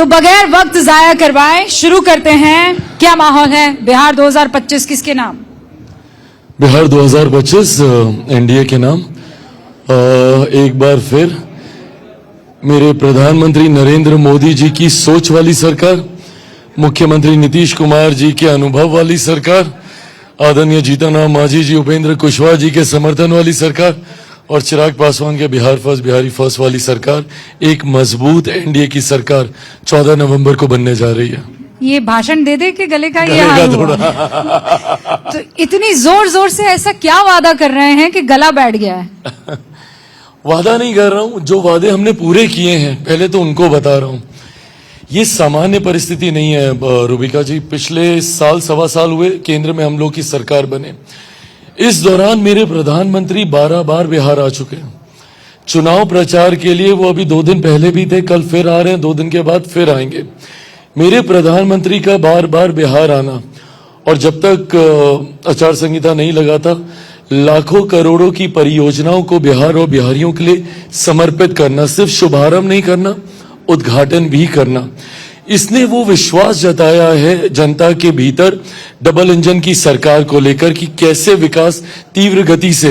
तो बगैर वक्त जाया करवाए शुरू करते हैं। क्या माहौल है बिहार 2025 किसके नाम? बिहार 2025 एनडीए के नाम। एक बार फिर मेरे प्रधानमंत्री नरेंद्र मोदी जी की सोच वाली सरकार, मुख्यमंत्री नीतीश कुमार जी के अनुभव वाली सरकार, आदरणीय जीतन राम मांझी जी, उपेंद्र कुशवाहा जी के समर्थन वाली सरकार और चिराग पासवान के बिहार फर्स्ट बिहारी फर्स्ट वाली सरकार, एक मजबूत एनडीए की सरकार 14 नवंबर को बनने जा रही है। ये भाषण दे दे के गले का ये हाल हुआ। तो इतनी जोर जोर से ऐसा क्या वादा कर रहे हैं कि गला बैठ गया है? वादा नहीं कर रहा हूं, जो वादे हमने पूरे किए हैं पहले तो उनको बता रहा हूं। ये सामान्य परिस्थिति नहीं है रूबिका जी। पिछले साल सवा साल हुए केंद्र में हम लोग की सरकार बने। इस दौरान मेरे प्रधानमंत्री 12 बार बिहार आ चुके हैं। चुनाव प्रचार के लिए वो अभी 2 दिन पहले भी थे, कल फिर आ रहे हैं, 2 दिन के बाद फिर आएंगे। मेरे प्रधानमंत्री का बार बार बिहार आना और जब तक आचार संहिता नहीं लगा था, लाखों करोड़ों की परियोजनाओं को बिहार और बिहारियों के लिए समर्पित करना, सिर्फ शुभारंभ नहीं करना, उद्घाटन भी करना। इसने वो विश्वास जताया है जनता के भीतर डबल इंजन की सरकार को लेकर कि कैसे विकास तीव्र गति से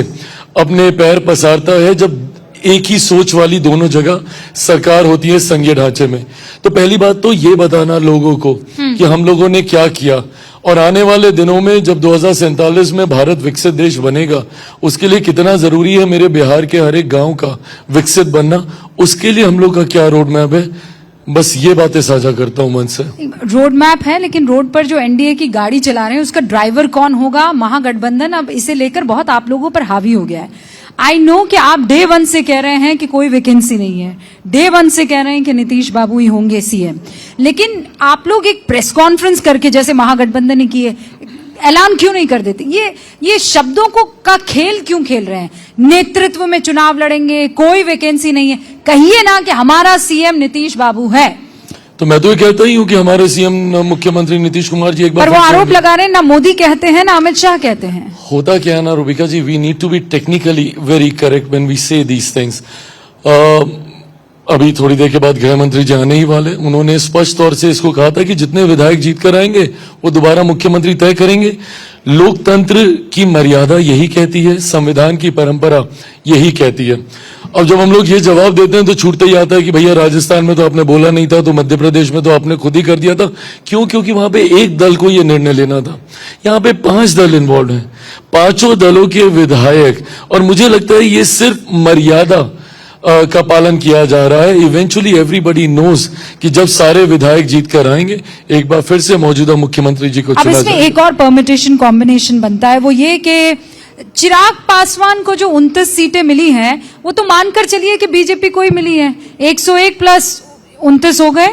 अपने पैर पसारता है जब एक ही सोच वाली दोनों जगह सरकार होती है संघीय ढांचे में। तो पहली बात तो ये बताना लोगों को कि हम लोगों ने क्या किया और आने वाले दिनों में जब 2047 में भारत विकसित देश बनेगा, उसके लिए कितना जरूरी है मेरे बिहार के हर एक गांव का विकसित बनना, उसके लिए हम लोग का क्या रोड मैप है, बस ये बातें साझा करता हूं मन से। रोड मैप है, लेकिन रोड पर जो एनडीए की गाड़ी चला रहे हैं उसका ड्राइवर कौन होगा? महागठबंधन अब इसे लेकर बहुत आप लोगों पर हावी हो गया है। आई नो कि आप डे 1 से कह रहे हैं कि कोई वैकेंसी नहीं है, डे 1 से कह रहे हैं कि नीतीश बाबू ही होंगे सीएम, लेकिन आप लोग एक प्रेस कॉन्फ्रेंस करके जैसे महागठबंधन ने किए, ऐलान क्यों नहीं कर देते? ये शब्दों को का खेल क्यों खेल रहे हैं? नेतृत्व में चुनाव लड़ेंगे, कोई वैकेंसी नहीं है, कहिए ना कि हमारा सीएम नीतीश बाबू है। तो मैं तो ये कहता ही हूं कि हमारे सीएम मुख्यमंत्री नीतीश कुमार जी एक बार। पर वो आरोप लगा रहे हैं, ना मोदी कहते हैं ना अमित शाह कहते हैं। होता क्या है ना Rubika ji, we need to be technically very correct when we say these things. अभी थोड़ी देर के बाद गृह मंत्री जी आने ही वाले, उन्होंने स्पष्ट तौर से इसको कहा था कि जितने विधायक जीत कर आएंगे वो दोबारा मुख्यमंत्री तय करेंगे। लोकतंत्र की मर्यादा यही कहती है, संविधान की परंपरा यही कहती है। अब जब हम लोग ये जवाब देते हैं तो छूटते ही आता है कि भैया राजस्थान में तो आपने बोला नहीं था, तो मध्य प्रदेश में तो आपने खुद ही कर दिया था। क्यों? क्योंकि वहां पे एक दल को ये निर्णय लेना था। यहाँ पे 5 दल इन्वॉल्व हैं, 5 दलों के विधायक, और मुझे लगता है ये सिर्फ मर्यादा का पालन किया जा रहा है। इवेंचुअली एवरीबडी नोज कि जब सारे विधायक जीत कर आएंगे एक बार फिर से मौजूदा मुख्यमंत्री जी को चुना जाएगा। अब इसमें एक और परमिटेशन कॉम्बिनेशन बनता है, वो ये कि चिराग पासवान को जो 29 सीटें मिली हैं, वो तो मानकर चलिए कि बीजेपी को ही मिली है। 101 प्लस 29 हो गए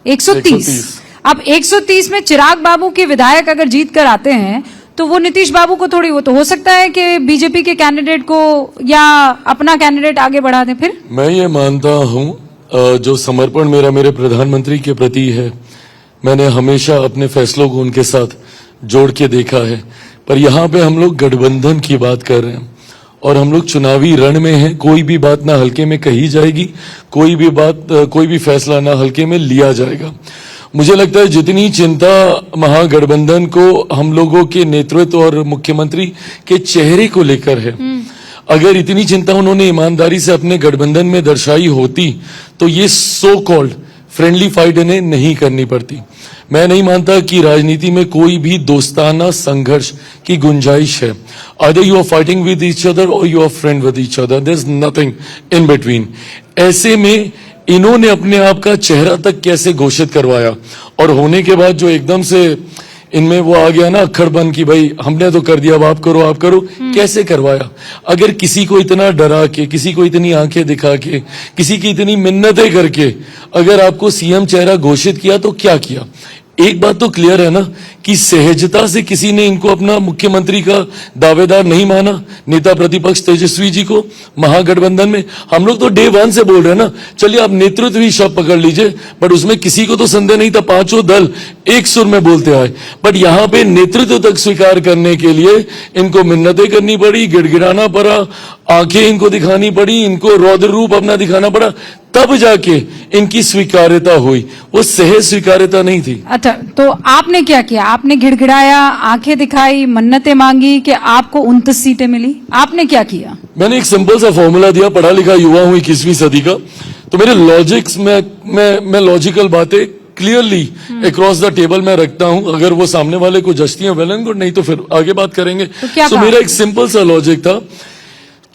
130। अब 130 में चिराग बाबू के विधायक अगर जीत कर आते हैं तो वो नीतीश बाबू को थोड़ी, वो तो हो सकता है कि बीजेपी के कैंडिडेट को या अपना कैंडिडेट आगे बढ़ा दें। फिर मैं ये मानता हूं जो समर्पण मेरा मेरे प्रधानमंत्री के प्रति है, मैंने हमेशा अपने फैसलों को उनके साथ जोड़ के देखा है। पर यहाँ पे हम लोग गठबंधन की बात कर रहे हैं और हम लोग चुनावी रण में हैं। कोई भी बात ना हल्के में कही जाएगी, कोई भी फैसला ना हल्के में लिया जाएगा। मुझे लगता है जितनी चिंता महागठबंधन को हम लोगों के नेतृत्व और मुख्यमंत्री के चेहरे को लेकर है, अगर इतनी चिंता उन्होंने ईमानदारी से अपने गठबंधन में दर्शाई होती तो ये सो कॉल्ड फ्रेंडली फाइट इन्हें नहीं करनी पड़ती। मैं नहीं मानता कि राजनीति में कोई भी दोस्ताना संघर्ष की गुंजाइश है। Either you are fighting with each other और you are friend with each other, there is nothing in between. ऐसे में इन्होंने अपने आप का चेहरा तक कैसे घोषित करवाया, और होने के बाद जो एकदम से इनमें वो आ गया ना अक्खड़ बन कि भाई हमने तो कर दिया, अब आप करो आप करो, कैसे करवाया? अगर किसी को इतना डरा के, किसी को इतनी आंखें दिखा के, किसी की इतनी मिन्नतें करके अगर आपको सीएम चेहरा घोषित किया तो क्या किया? एक बात तो क्लियर है ना कि सहजता से किसी ने इनको अपना मुख्यमंत्री का दावेदार नहीं माना। नेता प्रतिपक्ष तेजस्वी जी को महागठबंधन में हम लोग तो डे 1 से बोल रहे हैं ना, चलिए आप नेतृत्व ही शब्द पकड़ लीजिए, बट उसमें किसी को तो संदेह नहीं था, 5 दल एक सुर में बोलते आए। बट यहाँ पे नेतृत्व तक स्वीकार करने के लिए इनको मिन्नतें करनी पड़ी, गिड़गिड़ाना पड़ा, आंखें इनको दिखानी पड़ी, इनको रौद्र रूप अपना दिखाना पड़ा, तब जाके इनकी स्वीकार्यता हुई, वो सहज स्वीकार्यता नहीं थी। अच्छा, तो आपने क्या किया? आपने गिड़गिड़ाया, आंखें दिखाई, मन्नतें मांगी कि आपको 29 सीटें मिली? आपने क्या किया? मैंने एक सिंपल सा फॉर्मूला दिया, पढ़ा लिखा युवा हूं 21वीं सदी का, तो मेरे लॉजिक्स में मैं लॉजिकल बातें क्लियरली अक्रॉस द टेबल में रखता हूं। अगर वो सामने वाले को जचती है वेल एंड गुड, नहीं तो फिर आगे बात करेंगे। तो क्या तो मेरा एक सिंपल सा लॉजिक था,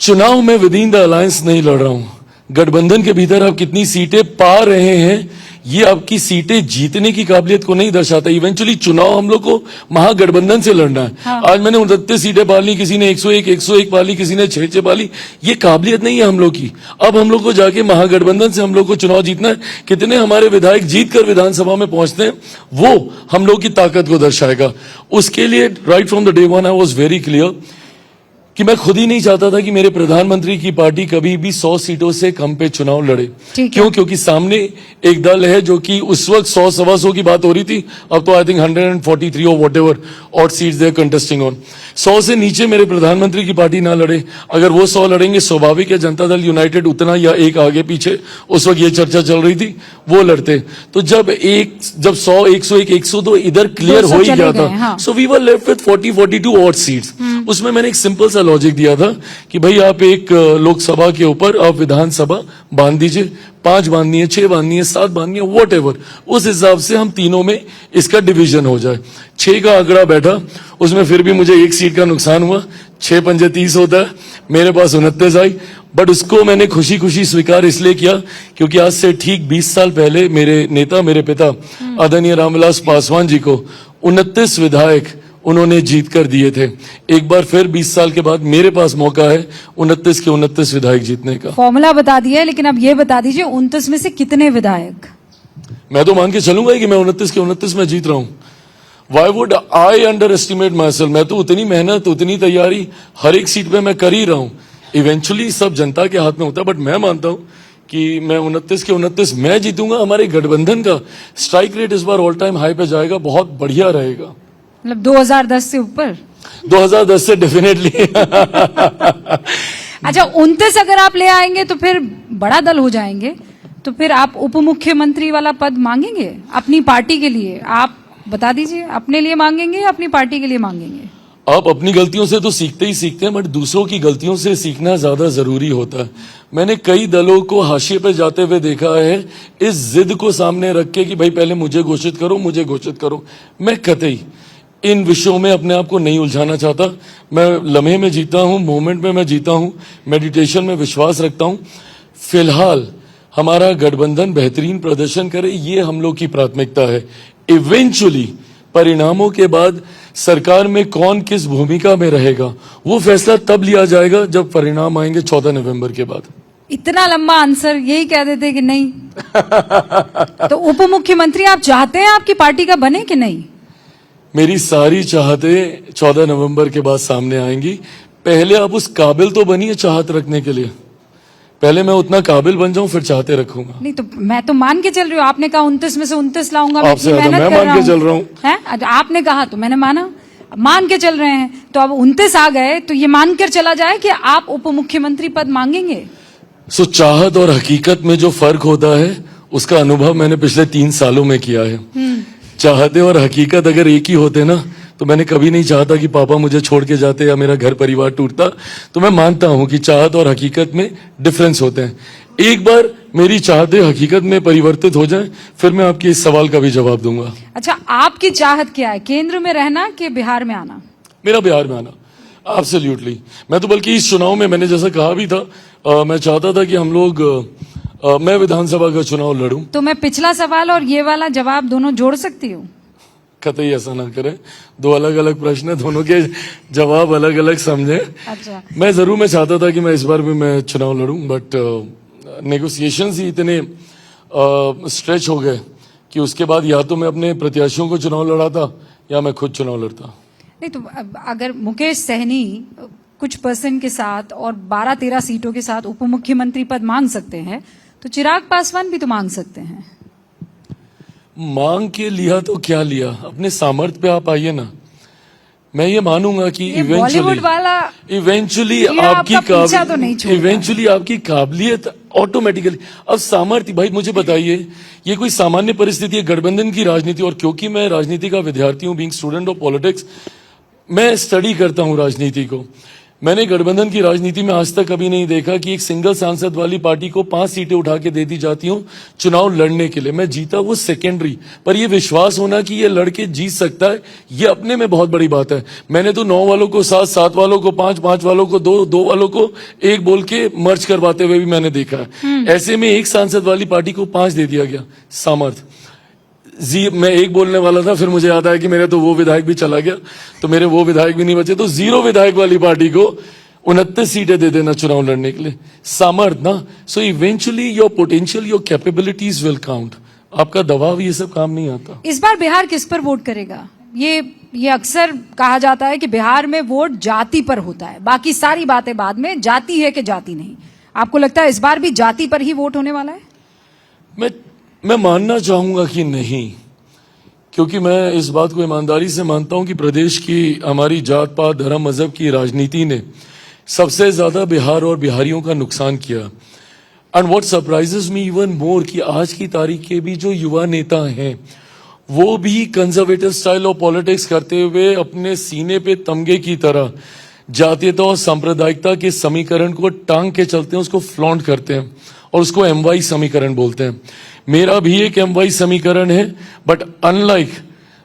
चुनाव में विद इन द अलायंस नहीं लड़ रहा हूं। गठबंधन के भीतर आप कितनी सीटें पा रहे हैं, ये आपकी सीटें जीतने की काबिलियत को नहीं दर्शाता। इवेंचुअली चुनाव हम लोग को महागठबंधन से लड़ना है। हाँ। आज मैंने 29 सीटें पा ली, किसी ने 101 पा ली, किसी ने 6 पा ली। ये काबिलियत नहीं है हम लोग की। अब हम लोग को जाके महागठबंधन से हम लोग को चुनाव जीतना है। कितने हमारे विधायक जीत कर विधानसभा में पहुंचते हैं, वो हम लोग की ताकत को दर्शाएगा। उसके लिए right from the day one I was very clear कि मैं खुद ही नहीं चाहता था कि मेरे प्रधानमंत्री की पार्टी कभी भी 100 सीटों से कम पे चुनाव लड़े। क्यों? क्योंकि सामने एक दल है जो कि उस वक्त 100-125 की बात हो रही थी, अब तो आई थिंक 143 और what ever odd seats they contesting on. 100 से नीचे मेरे प्रधानमंत्री की पार्टी ना लड़े। अगर वो 100 लड़ेंगे, स्वाभाविक है जनता दल यूनाइटेड उतना या एक आगे पीछे, उस वक्त ये चर्चा चल रही थी, वो लड़ते। तो जब 100, 101, 102 इधर क्लियर हो ही गया था, so we were left with 40-42 odd seats. उसमें मैंने एक सिंपल सा लॉजिक दिया था कि भाई आप एक लोकसभा के ऊपर आप विधानसभा बांध दीजिए, 5 बांधनी है, 6 बांधनी है, 7 बांधनी है, वॉट एवर, उस हिसाब से हम तीनों में इसका डिवीजन हो जाए। 6 का आंकड़ा बैठा, उसमें फिर भी मुझे 1 सीट का नुकसान हुआ। 6 पंजे 30 होता है, मेरे पास 29 आई, बट उसको मैंने खुशी खुशी स्वीकार इसलिए किया क्योंकि आज से ठीक 20 साल पहले मेरे नेता, मेरे पिता आदरणीय रामविलास पासवान जी को 29 विधायक उन्होंने जीत कर दिए थे। एक बार फिर 20 साल के बाद मेरे पास मौका है 29 के 29 विधायक जीतने का। फॉर्मूला बता दिया है, लेकिन अब ये बता दीजिए 29 में से कितने विधायक? मैं तो मान के चलूंगा कि मैं 29 के 29 में जीत रहा हूं। Why would I under estimate my self? मैं तो उतनी मेहनत, उतनी तैयारी हर एक सीट पे मैं कर ही रहा हूं। इवेंचुअली सब जनता के हाथ में होता है, बट मैं मानता हूं कि मैं 29 के 29 मैं जीतूंगा। हमारे गठबंधन का स्ट्राइक रेट इस बार ऑल टाइम हाई पे जाएगा, बहुत बढ़िया रहेगा। मतलब 2010 से ऊपर? 2010 से डेफिनेटली। अच्छा, 29 अगर आप ले आएंगे तो फिर बड़ा दल हो जाएंगे, तो फिर आप उप मुख्यमंत्री वाला पद मांगेंगे अपनी पार्टी के लिए? आप बता दीजिए, अपने लिए मांगेंगे या अपनी पार्टी के लिए मांगेंगे? आप अपनी गलतियों से तो सीखते ही सीखते हैं, बट दूसरों की गलतियों से सीखना ज्यादा जरूरी होता है। मैंने कई दलों को हाशिए पे जाते हुए देखा है, इस जिद को सामने रख के कि भाई पहले मुझे घोषित करो, मुझे घोषित करो। मैं कतई इन विषयों में अपने आप को नहीं उलझाना चाहता। मैं लम्हे में जीता हूं, मोमेंट में मैं जीता हूं, मेडिटेशन में विश्वास रखता हूं। फिलहाल हमारा गठबंधन बेहतरीन प्रदर्शन करे, ये हम लोग की प्राथमिकता है। इवेंचुअली परिणामों के बाद सरकार में कौन किस भूमिका में रहेगा, वो फैसला तब लिया जाएगा जब परिणाम आएंगे 14 नवंबर के बाद। इतना लंबा आंसर, यही कह देते कि नहीं? तो उप मुख्यमंत्री आप चाहते हैं आपकी पार्टी का बने कि नहीं? मेरी सारी चाहतें 14 नवंबर के बाद सामने आएंगी। पहले आप उस काबिल तो बनिए चाहत रखने के लिए। पहले मैं उतना काबिल बन जाऊं, फिर चाहते रखूंगा। नहीं तो मैं तो मान के चल रही हूँ, आपने कहा 29 में से 29 लाऊंगा, आपसे ज्यादा मैं मान के चल रहा हूँ। है, आपने कहा तो मैंने माना, मान के चल रहे हैं। तो अब 29 आ गए तो ये मानकर चला जाए कि आप उप मुख्यमंत्री पद मांगेंगे। सो चाहत और हकीकत में जो फर्क होता है, उसका अनुभव मैंने पिछले 3 सालों में किया है। चाहते और हकीकत अगर एक ही होते ना, तो मैंने कभी नहीं चाहता कि पापा मुझे छोड़ के जाते या मेरा घर परिवार टूटता। तो मैं मानता हूं कि चाहत और हकीकत में डिफरेंस होते हैं। एक बार मेरी चाहते हकीकत में परिवर्तित हो जाएं, फिर मैं आपके इस सवाल का भी जवाब दूंगा। अच्छा, आपकी चाहत क्या है? केंद्र में रहना कि बिहार में आना? मेरा बिहार में आना, एब्सोल्युटली। मैं तो बल्कि इस चुनाव में मैंने जैसा कहा भी था, मैं चाहता था कि हम लोग मैं विधानसभा का चुनाव लड़ूं। तो मैं पिछला सवाल और ये वाला जवाब दोनों जोड़ सकती हूँ? कतई ऐसा ना करें, 2 अलग अलग प्रश्न है, दोनों के जवाब अलग अलग समझे। अच्छा, मैं चाहता था कि मैं इस बार भी मैं चुनाव लड़ूं, बट नेगोशिएशंस ही इतने स्ट्रेच हो गए कि उसके बाद या तो मैं अपने प्रत्याशियों को चुनाव लड़ाता या मैं खुद चुनाव लड़ता। नहीं तो अगर मुकेश सहनी कुछ % के साथ और 12-13 सीटों के साथ उप मुख्यमंत्री पद मांग सकते हैं, तो चिराग पासवान भी तो मांग सकते हैं। मांग के लिया तो क्या लिया, अपने सामर्थ्य पे आप आइए ना। मैं ये मानूंगा कि बॉलीवुड वाला इवेंचुअली आपकी काबिलियत ऑटोमेटिकली। अब सामर्थ्य, भाई मुझे बताइए, ये कोई सामान्य परिस्थिति है गठबंधन की राजनीति? और क्योंकि मैं राजनीति का विद्यार्थी हूं, बीइंग स्टूडेंट ऑफ पॉलिटिक्स, मैं स्टडी करता हूं राजनीति को। मैंने गठबंधन की राजनीति में आज तक कभी नहीं देखा कि एक सिंगल सांसद वाली पार्टी को 5 सीटें उठा के दे दी जाती हूं चुनाव लड़ने के लिए। मैं जीता वो सेकेंडरी, पर ये विश्वास होना कि ये लड़के जीत सकता है, ये अपने में बहुत बड़ी बात है। मैंने तो 9 वालों को 7, 7 वालों को 5, 5 वालों को 2, 2 वालों को 1 बोल के मर्ज करवाते हुए भी मैंने देखा है। ऐसे में एक सांसद वाली पार्टी को 5 दे दिया गया। सामर्थ मैं 1 बोलने वाला था, फिर मुझे याद आया कि मेरे तो वो विधायक भी चला गया, तो मेरे वो विधायक भी नहीं बचे, तो 0 विधायक वाली पार्टी को 29 सीटें दे देना चुनाव लड़ने के लिए। सामर्थ ना, so eventually your potential, your capabilities will count. आपका दबाव ये सब काम नहीं आता। इस बार बिहार किस पर वोट करेगा? ये अक्सर कहा जाता है कि बिहार में वोट जाति पर होता है, बाकी सारी बातें बाद में, जाति है कि जाति नहीं। आपको लगता है इस बार भी जाति पर ही वोट होने वाला है? मैं मानना चाहूंगा कि नहीं, क्योंकि मैं इस बात को ईमानदारी से मानता हूं कि प्रदेश की हमारी जात पात धर्म मजहब की राजनीति ने सबसे ज्यादा बिहार और बिहारियों का नुकसान किया। And what surprises me even more कि आज की तारीख के भी जो युवा नेता हैं वो भी कंजर्वेटिव स्टाइल ऑफ पॉलिटिक्स करते हुए अपने सीने पे तमगे की तरह जातीयता और सांप्रदायिकता के समीकरण को टांग के चलते हैं, उसको फ्लॉन्ट करते हैं और उसको MY समीकरण बोलते हैं। मेरा भी एक MY समीकरण है, बट अनलाइक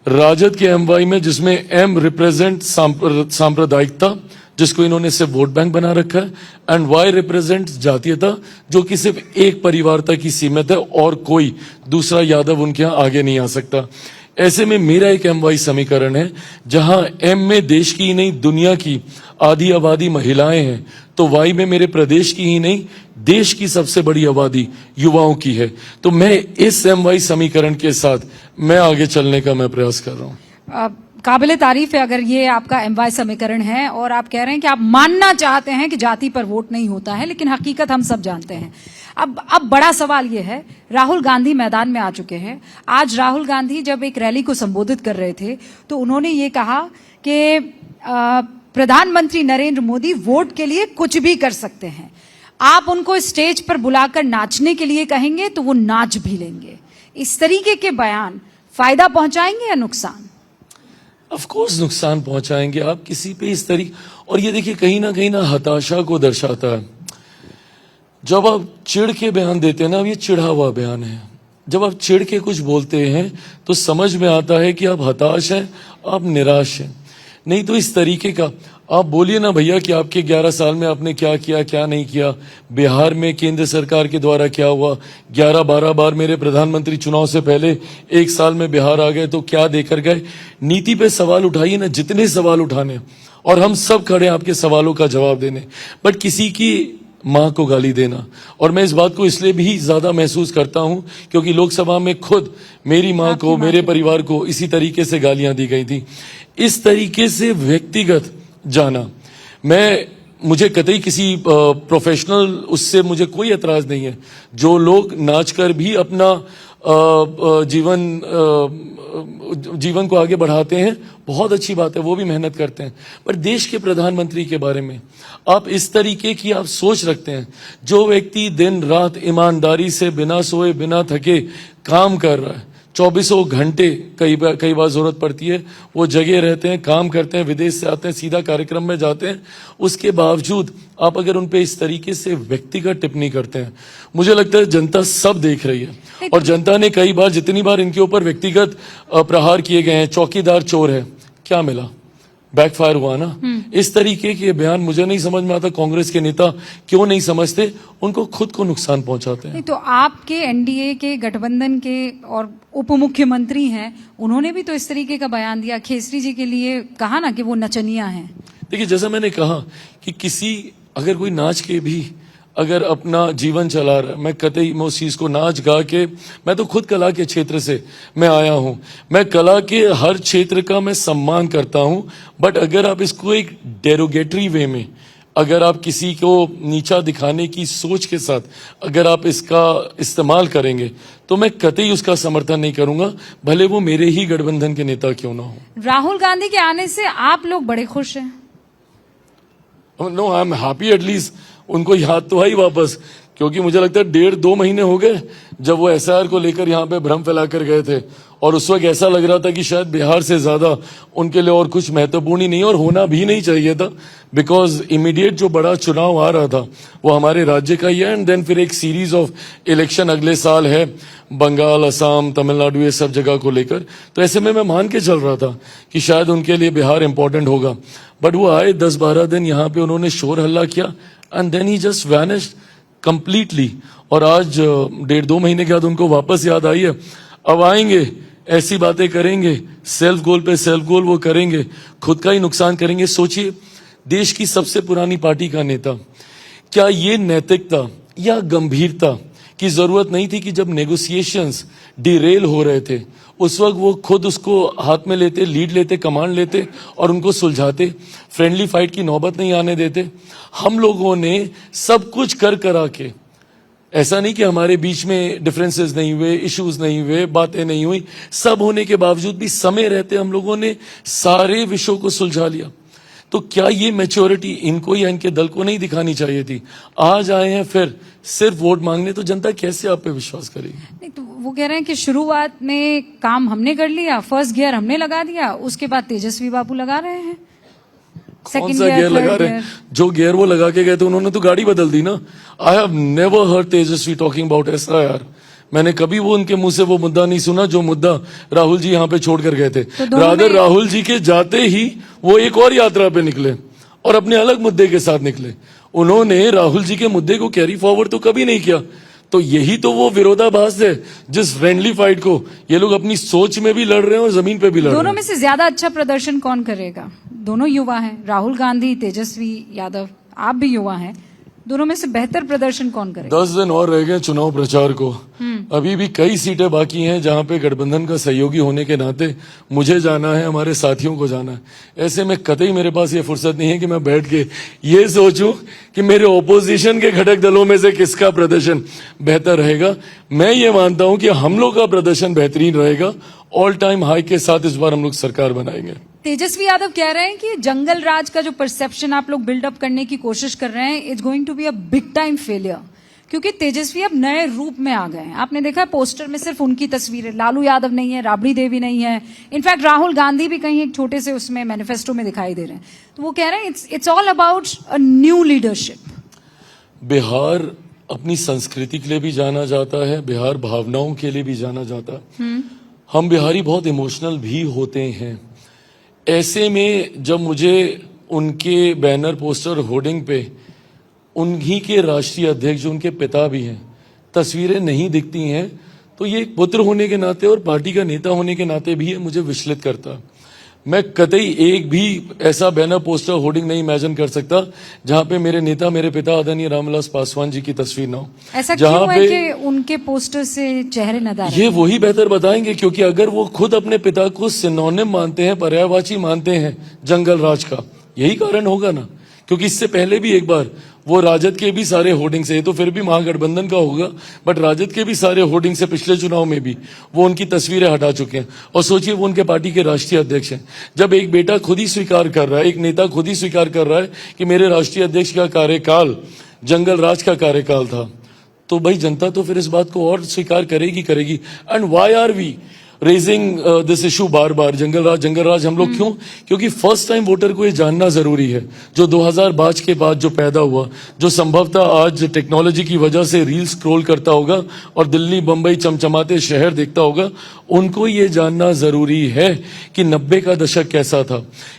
राजद के MY में जिसमें M रिप्रेजेंट सांप्रदायिकता, जिसको इन्होंने सिर्फ वोट बैंक बना रखा है, एंड Y रिप्रेजेंट जातीयता, जो कि सिर्फ एक परिवार तक ही सीमित है और कोई दूसरा यादव उनके यहां आगे नहीं आ सकता। ऐसे में मेरा एक MY समीकरण है जहां M में देश की ही नहीं दुनिया की आधी आबादी महिलाएं हैं, तो Y में मेरे प्रदेश की ही नहीं देश की सबसे बड़ी आबादी युवाओं की है। तो मैं इस MY समीकरण के साथ मैं आगे चलने का मैं प्रयास कर रहा हूं। काबिले तारीफ है अगर ये आपका MY समीकरण है और आप कह रहे हैं कि आप मानना चाहते हैं कि जाति पर वोट नहीं होता है, लेकिन हकीकत हम सब जानते हैं। अब बड़ा सवाल ये है, राहुल गांधी मैदान में आ चुके हैं। आज राहुल गांधी जब एक रैली को संबोधित कर रहे थे तो उन्होंने ये कहा कि प्रधानमंत्री नरेंद्र मोदी वोट के लिए कुछ भी कर सकते हैं। आप उनको स्टेज पर बुलाकर नाचने के लिए कहेंगे तो वो नाच भी लेंगे। इस तरीके के बयान फायदा पहुंचाएंगे या नुकसान? ऑफ कोर्स नुकसान पहुंचाएंगे। आप किसी पे इस तरीके, और ये देखिए कहीं ना हताशा को दर्शाता है। जब आप चिढ़ के बयान देते हैं ना, अब ये चिढ़ा हुआ बयान है, जब आप चिढ़ के कुछ बोलते हैं तो समझ में आता है कि आप हताश हैं, आप निराश हैं। नहीं तो इस तरीके का आप बोलिए ना भैया कि आपके 11 साल में आपने क्या किया क्या नहीं किया, बिहार में केंद्र सरकार के द्वारा क्या हुआ, 11-12 बार मेरे प्रधानमंत्री चुनाव से पहले 1 साल में बिहार आ गए तो क्या देकर गए। नीति पे सवाल उठाइए ना, जितने सवाल उठाने, और हम सब खड़े हैं आपके सवालों का जवाब देने, बट किसी की मां को गाली देना, और मैं इस बात को इसलिए भी ज्यादा महसूस करता हूं क्योंकि लोकसभा में खुद मेरी मां को, मेरे परिवार को इसी तरीके से गालियां दी गई थी। इस तरीके से व्यक्तिगत जाना, मुझे कतई किसी प्रोफेशनल उससे मुझे कोई एतराज नहीं है। जो लोग नाचकर भी अपना जीवन को आगे बढ़ाते हैं, बहुत अच्छी बात है, वो भी मेहनत करते हैं। पर देश के प्रधानमंत्री के बारे में आप इस तरीके की आप सोच रखते हैं, जो व्यक्ति दिन रात ईमानदारी से बिना सोए बिना थके काम कर रहा है, 24 घंटे कई बार जरूरत पड़ती है, वो जगह रहते हैं, काम करते हैं, विदेश से आते हैं, सीधा कार्यक्रम में जाते हैं, उसके बावजूद आप अगर उन पे इस तरीके से व्यक्तिगत टिप्पणी करते हैं, मुझे लगता है जनता सब देख रही है। और जनता ने कई बार, जितनी बार इनके ऊपर व्यक्तिगत प्रहार किए गए हैं, चौकीदार चोर है, क्या मिला? बैकफायर हुआ ना। इस तरीके के बयान मुझे नहीं समझ में आता कांग्रेस के नेता क्यों नहीं समझते, उनको खुद को नुकसान पहुंचाते हैं। तो आपके एनडीए के गठबंधन के और उप मुख्यमंत्री हैं, उन्होंने भी तो इस तरीके का बयान दिया। केसरी जी के लिए कहा ना कि वो नचनिया हैं। देखिए, जैसा मैंने कहा कि अगर कोई नाच के भी अगर अपना जीवन चला रहा है, मैं कतई मैं उस चीज को नाच गा के, मैं तो खुद कला के क्षेत्र से मैं आया हूं, मैं कला के हर क्षेत्र का मैं सम्मान करता हूं, बट अगर आप इसको एक डेरोगेटरी वे में, अगर आप किसी को नीचा दिखाने की सोच के साथ अगर आप इसका इस्तेमाल करेंगे तो मैं कतई उसका समर्थन नहीं करूंगा, भले वो मेरे ही गठबंधन के नेता क्यों ना हो। राहुल गांधी के आने से आप लोग बड़े खुश हैं? No, I am happy, at least उनको याद तो आई वापस क्योंकि मुझे लगता है 1.5-2 महीने हो गए जब वो एसआईआर को लेकर यहाँ पे भ्रम फैला कर गए थे, और उस वक्त ऐसा लग रहा था कि शायद बिहार से ज्यादा उनके लिए और कुछ महत्वपूर्ण ही नहीं, और होना भी नहीं चाहिए था, बिकॉज इमीडिएट जो बड़ा चुनाव आ रहा था वो हमारे राज्य का ही है, एंड देन फिर एक सीरीज ऑफ इलेक्शन अगले साल है, बंगाल, असम, तमिलनाडु, ये सब जगह को लेकर। तो ऐसे में मैं मान के चल रहा था कि शायद उनके लिए बिहार इंपॉर्टेंट होगा, बट वो आए 10-12 दिन यहाँ पे, उन्होंने शोर हल्ला किया, and then he just vanished completely. और आज 1.5-2 महीने के बाद उनको वापस याद आई है। अब आएंगे, ऐसी बातें करेंगे, सेल्फ गोल पे सेल्फ गोल वो करेंगे, खुद का ही नुकसान करेंगे। सोचिए, देश की सबसे पुरानी पार्टी का नेता, क्या ये नैतिकता या गंभीरता की जरूरत नहीं थी कि जब नेगोशिएशंस डिरेल हो रहे थे उस वक्त वो खुद उसको हाथ में लेते, लीड लेते, कमांड लेते और उनको सुलझाते, फ्रेंडली फाइट की नौबत नहीं आने देते। हम लोगों ने सब कुछ कर करा के, ऐसा नहीं कि हमारे बीच में डिफरेंसेस नहीं हुए, इश्यूज नहीं हुए, बातें नहीं हुई, सब होने के बावजूद भी समय रहते हम लोगों ने सारे विषयों को सुलझा लिया। तो क्या ये मैच्योरिटी इनको या इनके दल को नहीं दिखानी चाहिए थी? आज आए हैं फिर सिर्फ वोट मांगने, तो जनता कैसे आप पे विश्वास करेगी? नहीं, तो वो कह रहे हैं कि शुरुआत में काम हमने कर लिया, फर्स्ट गियर हमने लगा दिया, उसके बाद तेजस्वी बाबू लगा रहे हैं कौन सा गियर लगा रहे हैं? जो गियर वो लगा के गए थे उन्होंने तो गाड़ी बदल दी ना। I have never heard Tejashwi talking about SIR. मैंने कभी वो उनके मुंह से वो मुद्दा नहीं सुना जो मुद्दा राहुल जी यहाँ पे छोड़कर गए थे। रादर राहुल जी के जाते ही वो एक और यात्रा पे निकले और अपने अलग मुद्दे के साथ निकले। उन्होंने राहुल जी के मुद्दे को कैरी फॉरवर्ड तो कभी नहीं किया। तो यही तो वो विरोधाभास है जिस फ्रेंडली फाइट को ये लोग अपनी सोच में भी लड़ रहे हैं और जमीन पे भी लड़ रहे हैं। दोनों में से ज्यादा अच्छा प्रदर्शन कौन करेगा? दोनों युवा हैं, राहुल गांधी, तेजस्वी यादव, आप भी युवा हैं, दोनों में से बेहतर प्रदर्शन कौन करेगा? 10 दिन और रह गए चुनाव प्रचार को। अभी भी कई सीटें बाकी हैं जहां पे गठबंधन का सहयोगी होने के नाते मुझे जाना है, हमारे साथियों को जाना है। ऐसे में कतई मेरे पास ये फुर्सत नहीं है कि मैं बैठ के ये सोचूं कि मेरे ओपोजिशन के घटक दलों में से किसका प्रदर्शन बेहतर रहेगा। मैं ये मानता हूं कि हम लोग का प्रदर्शन बेहतरीन रहेगा। ऑल टाइम हाई के साथ इस बार हम लोग सरकार बनाएंगे। तेजस्वी यादव कह रहे हैं कि जंगल राज का जो परसेप्शन आप लोग बिल्डअप करने की कोशिश कर रहे हैं, it's going to be a big time failure, क्योंकि तेजस्वी अब नए रूप में आ गए हैं। आपने देखा है पोस्टर में सिर्फ उनकी तस्वीरें, लालू यादव नहीं है, राबड़ी देवी नहीं है, इनफैक्ट राहुल गांधी भी कहीं एक छोटे से उसमें मैनिफेस्टो में दिखाई दे रहे हैं। तो वो कह रहे हैं it's all about a new leadership. Bihar अपनी संस्कृति के लिए भी जाना जाता है, बिहार भावनाओं के लिए भी जाना जाता है। हम बिहारी बहुत इमोशनल भी होते हैं। ऐसे में जब मुझे उनके बैनर, पोस्टर, होर्डिंग पे उन्हीं के राष्ट्रीय अध्यक्ष जो उनके पिता भी हैं तस्वीरें नहीं दिखती हैं, तो ये एक पुत्र होने के नाते और पार्टी का नेता होने के नाते भी ये मुझे विचलित करता है। मैं कतई एक भी ऐसा बैनर, पोस्टर, होर्डिंग नहीं इमेजिन कर सकता जहां पे मेरे नेता, मेरे पिता आदरणीय रामविलास पासवान जी की तस्वीर ना हो। ऐसा क्यों है कि उनके पोस्टर से चेहरे नजर आते हैं? ये वही बेहतर बताएंगे, क्योंकि अगर वो खुद अपने पिता को सिनोनिम मानते हैं, पर्यायवाची मानते हैं जंगल राज का, यही कारण होगा ना। क्योंकि इससे पहले भी एक बार वो राजद के भी सारे होर्डिंग से, तो फिर भी महागठबंधन का होगा, बट राजद के भी सारे होर्डिंग से पिछले चुनाव में भी वो उनकी तस्वीरें हटा चुके हैं। और सोचिए, वो उनके पार्टी के राष्ट्रीय अध्यक्ष हैं। जब एक बेटा खुद ही स्वीकार कर रहा है, एक नेता खुद ही स्वीकार कर रहा है कि मेरे राष्ट्रीय अध्यक्ष का कार्यकाल जंगल राज का कार्यकाल था, तो भाई जनता तो फिर इस बात को और स्वीकार करेगी। And why are we raising this issue बार बार, जंगल राज हम लोग क्यों? क्योंकि फर्स्ट टाइम वोटर को ये जानना जरूरी है, जो 2005 के बाद जो पैदा हुआ, जो संभवतः आज टेक्नोलॉजी की वजह से रील स्क्रॉल करता होगा और दिल्ली, बंबई चमचमाते शहर देखता होगा, उनको ये जानना जरूरी है कि 90 का दशक कैसा था,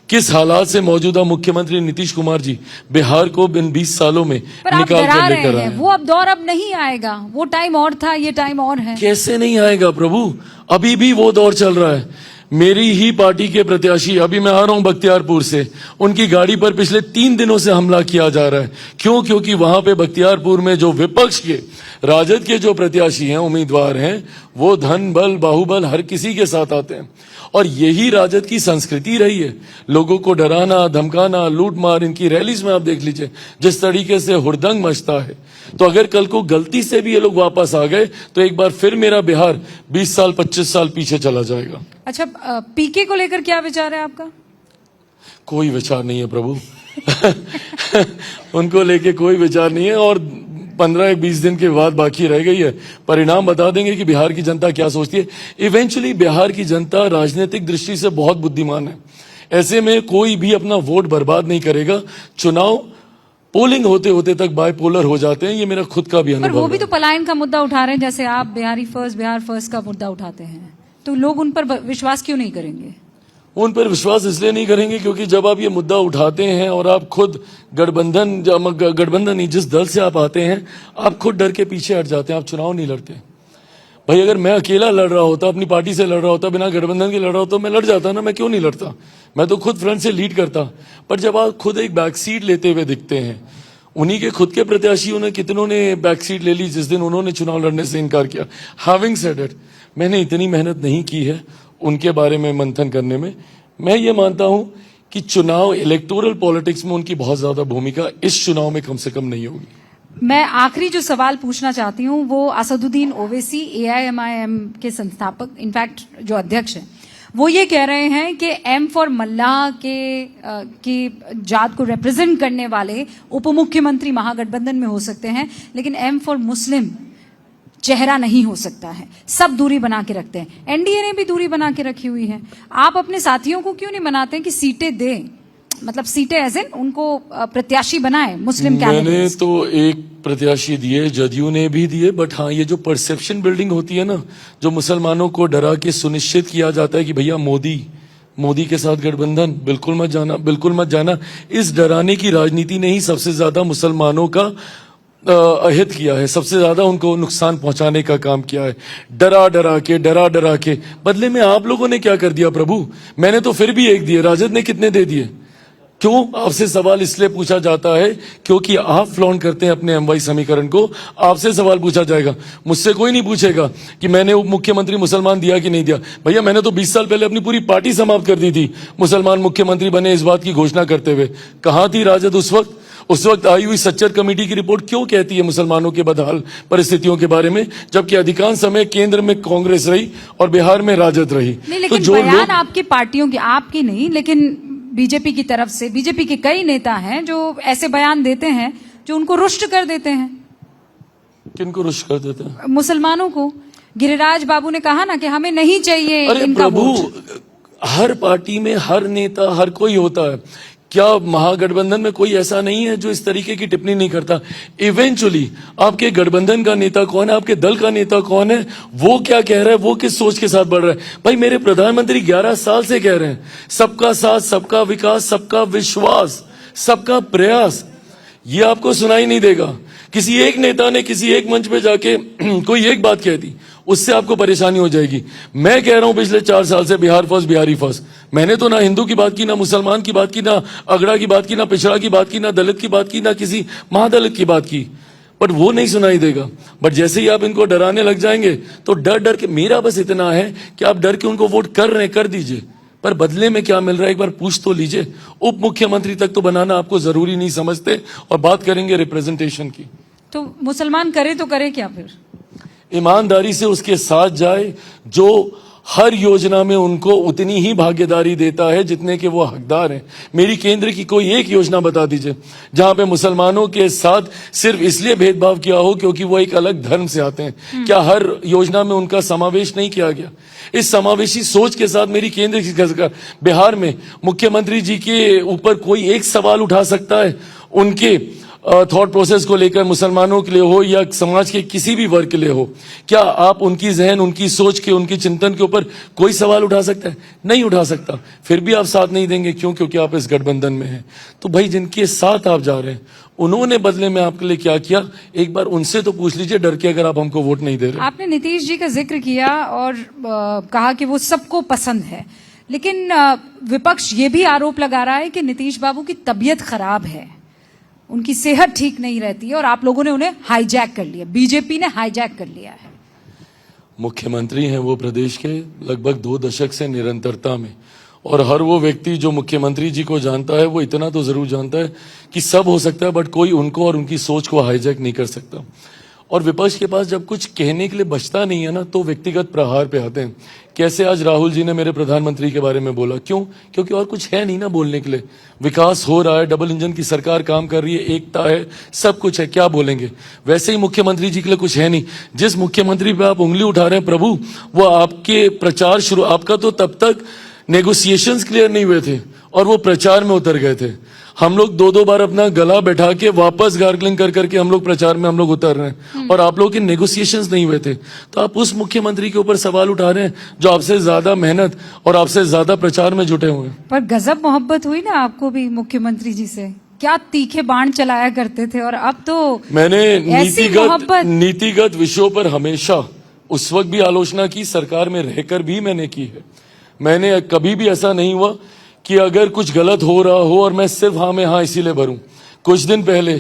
किस हालात से मौजूदा मुख्यमंत्री नीतीश कुमार जी बिहार को इन 20 सालों में निकाल कर लेकर आए। वो अब दौर अब नहीं आएगा, वो टाइम और था, ये टाइम और है। कैसे नहीं आएगा प्रभु? अभी भी वो दौर चल रहा है। मेरी ही पार्टी के प्रत्याशी, अभी मैं आ रहा हूं बख्तियारपुर से, उनकी गाड़ी पर पिछले 3 दिनों से हमला किया जा रहा है। क्यों? क्योंकि वहां पे बख्तियारपुर में जो विपक्ष के, राजद के जो प्रत्याशी हैं, उम्मीदवार हैं, वो धन बल, बाहुबल हर किसी के साथ आते हैं। और यही राजद की संस्कृति रही है, लोगों को डराना, धमकाना, लूट मार। इनकी रैलीज में आप देख लीजिए जिस तरीके से हुड़दंग मचता है। तो अगर कल को गलती से भी ये लोग वापस आ गए तो एक बार फिर मेरा बिहार 20 साल 25 साल पीछे चला जाएगा। अच्छा, पीके को लेकर क्या विचार है आपका? कोई विचार नहीं है प्रभु उनको लेके कोई विचार नहीं है। और 15-20 दिन के बाद बाकी रह गई है। परिणाम बता देंगे कि बिहार की जनता क्या सोचती है। इवेंचुअली बिहार की जनता राजनीतिक दृष्टि से बहुत बुद्धिमान है। ऐसे में कोई भी अपना वोट बर्बाद नहीं करेगा। चुनाव पोलिंग होते होते तक बायपोलर हो जाते हैं। ये मेरा खुद का भी पर अनुभव वो भी है। तो पलायन का मुद्दा उठा रहे हैं, जैसे आप बिहार फर्स्ट का मुद्दा उठाते हैं, तो लोग उन पर विश्वास क्यों नहीं करेंगे? उन पर विश्वास इसलिए नहीं करेंगे क्योंकि जब आप ये मुद्दा उठाते हैं और आप खुद गठबंधन नहीं, जिस दल से आप आते हैं, आप खुद डर के पीछे हट जाते हैं, आप चुनाव नहीं लड़ते। भाई अगर मैं अकेला लड़ रहा होता, अपनी पार्टी से लड़ रहा होता, बिना गठबंधन के लड़ रहा होता, मैं लड़ जाता ना। मैं क्यों नहीं लड़ता? मैं तो खुद फ्रंट से लीड करता। पर जब आप खुद एक बैक सीट लेते हुए दिखते हैं, उन्हीं के खुद के प्रत्याशियों ने कितनों ने बैक सीट ले ली जिस दिन उन्होंने चुनाव लड़ने से इनकार किया। हैविंग सेड इट, मैंने इतनी मेहनत नहीं की है उनके बारे में मंथन करने में। मैं ये मानता हूं कि चुनाव इलेक्टोरल पॉलिटिक्स में उनकी बहुत ज्यादा भूमिका इस चुनाव में कम से कम नहीं होगी। मैं आखिरी जो सवाल पूछना चाहती हूँ वो असदुद्दीन ओवैसी, AIMIM के संस्थापक, इनफैक्ट जो अध्यक्ष हैं, वो ये कह रहे हैं कि एम फॉर मल्लाह की जात को रिप्रेजेंट करने वाले उप मुख्यमंत्री महागठबंधन में हो सकते हैं, लेकिन एम फॉर मुस्लिम चेहरा नहीं हो सकता है। सब दूरी बना के रखते हैं। एनडीए ने भी दूरी बना के रखी हुई है। आप अपने साथियों को क्यों नहीं बनाते हैं कि सीटें दें, मतलब सीटें एज इन उनको प्रत्याशी बनाए मुस्लिम मैंने कैंडिडेट्स? तो एक प्रत्याशी दिए, जदयू ने भी दिए, बट हाँ ये जो परसेप्शन बिल्डिंग होती है ना, जो मुसलमानों को डरा के सुनिश्चित किया जाता है कि भैया मोदी के साथ गठबंधन बिल्कुल मत जाना, इस डराने की राजनीति ने ही सबसे ज्यादा मुसलमानों का अहित किया है, सबसे ज्यादा उनको नुकसान पहुंचाने का काम किया है। डरा डरा के बदले में आप लोगों ने क्या कर दिया प्रभु? मैंने तो फिर भी एक दिए, राजद ने कितने दे दिए? क्यों? आपसे सवाल इसलिए पूछा जाता है क्योंकि आप फ्लॉन्ट करते हैं अपने MY समीकरण को। आपसे सवाल पूछा जाएगा, मुझसे कोई नहीं पूछेगा कि मैंने उप मुख्यमंत्री मुसलमान दिया कि नहीं दिया। भैया मैंने तो 20 साल पहले अपनी पूरी पार्टी समाप्त कर दी थी मुसलमान मुख्यमंत्री बने इस बात की घोषणा करते हुए। कहां थी राजद उस वक्त आई हुई सच्चर कमेटी की रिपोर्ट क्यों कहती है मुसलमानों के बदहाल परिस्थितियों के बारे में, जबकि अधिकांश समय केंद्र में कांग्रेस रही और बिहार में राजद रही। नहीं, लेकिन तो बयान आपकी पार्टियों की, आपकी नहीं, लेकिन बीजेपी की तरफ से, बीजेपी के कई नेता हैं जो ऐसे बयान देते हैं जो उनको रुष्ट कर देते हैं। किनको रुष्ट कर देते हैं? मुसलमानों को। गिरिराज बाबू ने कहा ना कि हमें नहीं चाहिए इनका वोट। हर पार्टी में हर नेता हर कोई होता है। क्या महागठबंधन में कोई ऐसा नहीं है जो इस तरीके की टिप्पणी नहीं करता? इवेंचुअली आपके गठबंधन का नेता कौन है, आपके दल का नेता कौन है, वो क्या कह रहा है, वो किस सोच के साथ बढ़ रहा है? भाई मेरे प्रधानमंत्री 11 साल से कह रहे हैं सबका साथ, सबका विकास, सबका विश्वास, सबका प्रयास। ये आपको सुनाई नहीं देगा। किसी एक नेता ने किसी एक मंच पे जाके कोई एक बात कह दी, उससे आपको परेशानी हो जाएगी। मैं कह रहा हूं पिछले 4 साल से बिहार फर्स्ट, बिहारी फर्स्ट। मैंने तो ना हिंदू की बात की, ना मुसलमान की बात की, ना अगड़ा की बात की, ना पिछड़ा की बात की, ना दलित की बात की, ना किसी महादलित की बात की, बट वो नहीं सुनाई देगा। बट जैसे ही आप इनको डराने लग जाएंगे तो डर के, मेरा बस इतना है कि आप डर के उनको वोट कर रहे हैं, कर दीजिए, पर बदले में क्या मिल रहा है एक बार पूछ तो लीजिए। उप मुख्यमंत्री तक तो बनाना आपको जरूरी नहीं समझते, और बात करेंगे रिप्रेजेंटेशन की, तो मुसलमान करे तो करे क्या फिर? ईमानदारी से उसके साथ जाए जो हर योजना में उनको उतनी ही भागीदारी देता है जितने के वो हकदार हैं। मेरी केंद्र की कोई एक योजना बता दीजिए जहां पे मुसलमानों के साथ सिर्फ इसलिए भेदभाव किया हो क्योंकि वो एक अलग धर्म से आते हैं। क्या हर योजना में उनका समावेश नहीं किया गया? इस समावेशी सोच के साथ मेरी केंद्र की सरकार बिहार में मुख्यमंत्री जी के ऊपर कोई एक सवाल उठा सकता है उनके थॉट प्रोसेस को लेकर, मुसलमानों के लिए हो या समाज के किसी भी वर्ग के लिए हो? क्या आप उनकी जहन, उनकी सोच के, उनकी चिंतन के ऊपर कोई सवाल उठा सकता है? नहीं उठा सकता। फिर भी आप साथ नहीं देंगे, क्यों? क्योंकि आप इस गठबंधन में हैं। तो भाई जिनके साथ आप जा रहे हैं उन्होंने बदले में आपके लिए क्या किया, एक बार उनसे तो पूछ लीजिए डर के, अगर आप हमको वोट नहीं दे रहे। आपने नीतीश जी का जिक्र किया और कहा कि वो सबको पसंद है, लेकिन विपक्ष ये भी आरोप लगा रहा है कि नीतीश बाबू की तबीयत खराब है, उनकी सेहत ठीक नहीं रहती है और आप लोगों ने उन्हें हाईजैक कर लिया, बीजेपी ने हाईजैक कर लिया है। मुख्यमंत्री हैं वो प्रदेश के लगभग 2 दशक से निरंतरता में, और हर वो व्यक्ति जो मुख्यमंत्री जी को जानता है वो इतना तो जरूर जानता है कि सब हो सकता है बट कोई उनको और उनकी सोच को हाईजैक नहीं कर सकता। और विपक्ष के पास जब कुछ कहने के लिए बचता नहीं है ना, तो व्यक्तिगत प्रहार पे आते हैं। कैसे आज राहुल जी ने मेरे प्रधानमंत्री के बारे में बोला, क्यों? क्योंकि और कुछ है नहीं ना बोलने के लिए। विकास हो रहा है, डबल इंजन की सरकार काम कर रही है, एकता है, सब कुछ है, क्या बोलेंगे? वैसे ही मुख्यमंत्री जी के लिए कुछ है नहीं। जिस मुख्यमंत्री पे आप उंगली उठा रहे हैं प्रभु, वो आपके प्रचार शुरू, आपका तो तब तक नेगोशिएशंस क्लियर नहीं हुए थे और वो प्रचार में उतर गए थे। हम लोग दो बार अपना गला बैठा के वापस गार्गलिंग कर करके हम लोग प्रचार में हम लोग उतर रहे हैं, और आप लोगों के नेगोशिएशंस नहीं हुए थे। तो आप उस मुख्यमंत्री के ऊपर सवाल उठा रहे हैं जो आपसे ज्यादा मेहनत और आपसे ज्यादा प्रचार में जुटे हुए हैं। पर गजब मोहब्बत हुई ना आपको भी मुख्यमंत्री जी से, क्या तीखे बाण चलाया करते थे, और अब तो मैंने ऐसी मोहब्बत। नीतिगत विषयों पर हमेशा उस वक्त भी आलोचना की, सरकार में रहकर भी मैंने की है। मैंने कभी भी ऐसा नहीं हुआ कि अगर कुछ गलत हो रहा हो और मैं सिर्फ हाँ में हाँ इसीलिए भरूं। कुछ दिन पहले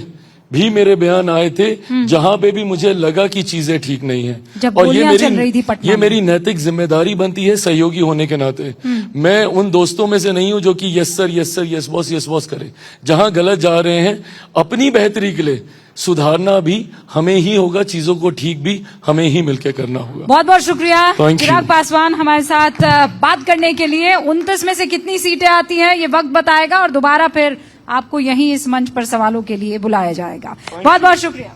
भी मेरे बयान आए थे जहां पे भी मुझे लगा कि चीजें ठीक नहीं है, जब और गोलियां चल रही थी पटना ये में। मेरी नैतिक जिम्मेदारी बनती है सहयोगी होने के नाते। मैं उन दोस्तों में से नहीं हूं जो कि यस सर यस बॉस करे। जहां गलत जा रहे हैं, अपनी बेहतरी के लिए सुधारना भी हमें ही होगा, चीजों को ठीक भी हमें ही मिलकर करना होगा। बहुत बहुत शुक्रिया Thank you. चिराग पासवान हमारे साथ बात करने के लिए। 29 में से कितनी सीटें आती हैं ये वक्त बताएगा, और दोबारा फिर आपको यहीं इस मंच पर सवालों के लिए बुलाया जाएगा। बहुत बहुत शुक्रिया।